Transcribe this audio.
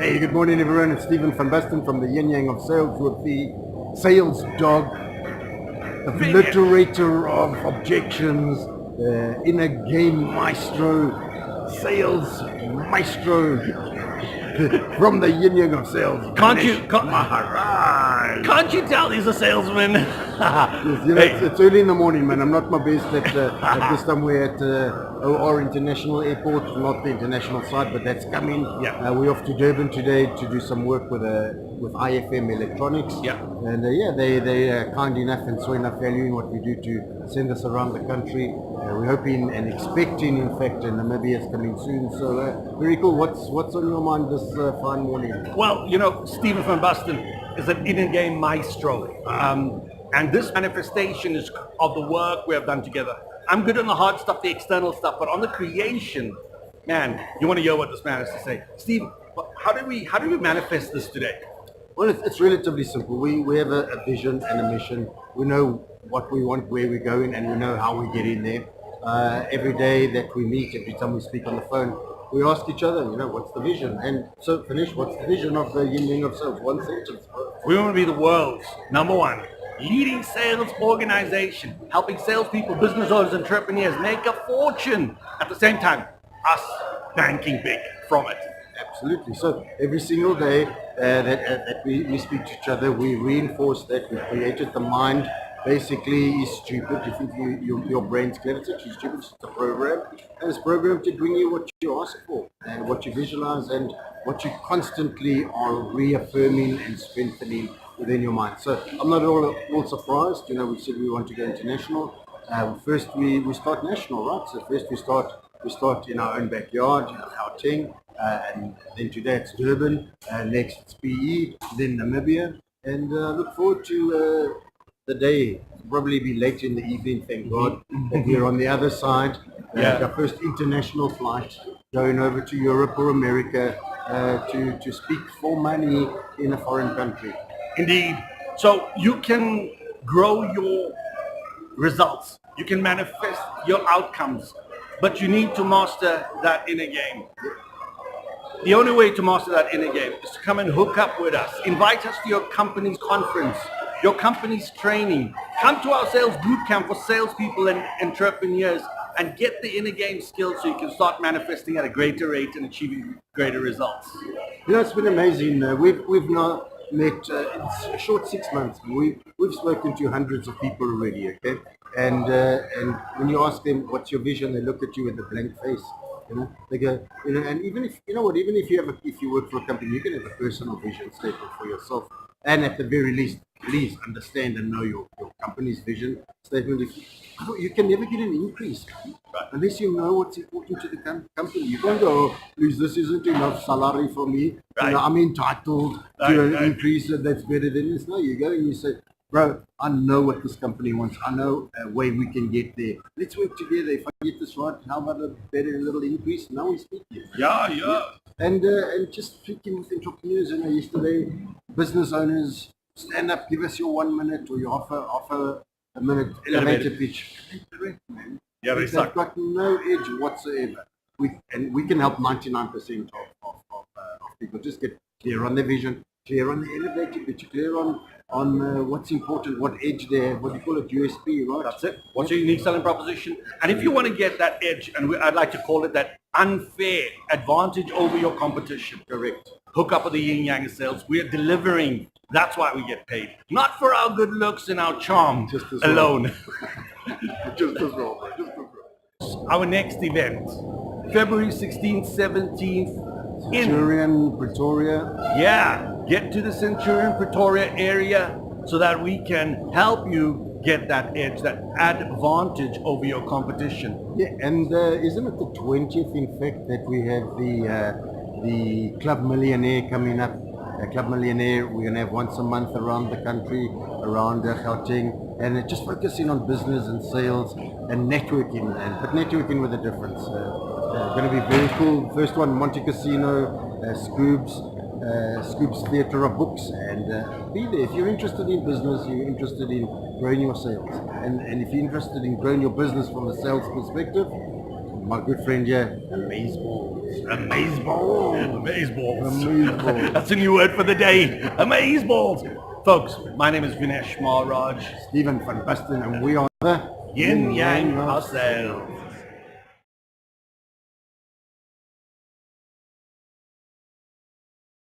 Hey, good morning everyone. It's Stephen van Basten from the YinYang of sales with the sales dog, the obliterator of objections, inner game maestro, sales maestro from the YinYang of sales. Maharaj. Can't you tell he's a salesman? Yes, you know, it's early in the morning, man. I'm not my best at this time. We're at ORT International Airport, not the international side, but that's coming. Yeah. We're off to Durban today to do some work with IFM Electronics. Yeah. And they are kind enough and saw enough value in what we do to send us around the country. We're hoping and expecting, in fact, and Namibia is coming soon. So very cool. What's on your mind this fine morning? Well, you know, Stephen van Basten is an inner game maestro. And this manifestation is of the work we have done together. I'm good on the hard stuff, the external stuff, but on the creation, man, you want to hear what this man has to say. Steve, how do we manifest this today? Well, it's relatively simple. We have a vision and a mission. We know what we want, where we're going, and we know how we get in there. Every day that we meet, every time we speak on the phone, we ask each other, you know, what's the vision? And so, Vinesh, what's the vision of the YinYang of sales? One sentence. We want to be the world's #1 leading sales organization, helping salespeople, business owners, entrepreneurs make a fortune. At the same time, us banking big from it. Absolutely. So every single day that we speak to each other, we reinforce that. We created the mind. Basically, is stupid. You think your brain's clever. It's actually stupid. It's a program, and it's programmed to bring you what you ask for and what you visualize and what you constantly are reaffirming and strengthening within your mind. So I'm not at all surprised. You know, we said we want to go international. First, we start national, right? So first we start in our own backyard, Gauteng, and then today it's Durban. Next it's PE, then Namibia, and look forward to the day. Probably be late in the evening. Thank God that we're on the other side. Our first international flight going over to Europe or America to speak for money in a foreign country. Indeed. So you can grow your results. You can manifest your outcomes, but you need to master that inner game. The only way to master that inner game is to come and hook up with us. Invite us to your company's conference, your company's training. Come to our sales boot camp for salespeople and entrepreneurs and get the inner game skills so you can start manifesting at a greater rate and achieving greater results. You know, it's been amazing. We've now met, it's a short 6 months. We've spoken to hundreds of people already, okay? And when you ask them, what's your vision, they look at you with a blank face. You know, they go, you know, and even if, you know what, even if you work for a company, you can have a personal vision statement for yourself. And at the very least, please understand and know your company's vision statement. You can never get an increase unless you know what's important to the company. You can't go, oh, please, this isn't enough salary for me. Right. You know, I'm entitled to an increase that's better than this. No, you go and you say, bro, I know what this company wants. I know a way we can get there. Let's work together. If I get this right, how about a better little increase? Now we speak here. Yeah. And just speaking with entrepreneurs, you know, yesterday, business owners, stand up, give us your 1 minute or your offer a minute elevator pitch. Correct, man. Yeah, they suck. They've got no edge whatsoever. We can help 99% of people. Just get clear on their vision, clear on the elevator pitch, clear on what's important, what edge they have, what do you call it, USP, right? That's it. What's your unique selling proposition? And if you want to get that edge, and I'd like to call it that unfair advantage over your competition. Correct. Hook up with the YinYang sales. We are delivering. That's why we get paid. Not for our good looks and our charm alone. Just as well. Our next event, February 16th, 17th. Centurion, Pretoria. Yeah, get to the Centurion, Pretoria area so that we can help you get that edge, that advantage over your competition. Yeah, and isn't it the 20th, in fact, that we have the CLUB MILLIONAIRE coming up? CLUB MILLIONAIRE, we're going to have once a month around the country, around Gauteng, and just focusing on business and sales and networking, but networking with a difference. Going to be very cool. First one, Monte Casino, Scoop's Theatre of Books, and be there. If you're interested in business, you're interested in growing your sales, and if you're interested in growing your business from a sales perspective, my good friend here, amazeballs. Amazeballs. Amazeballs. Amazeballs. That's a new word for the day. Amazeballs. Folks, my name is Vinesh Maharaj. Stephen van Basten, and we are the YinYang ourselves.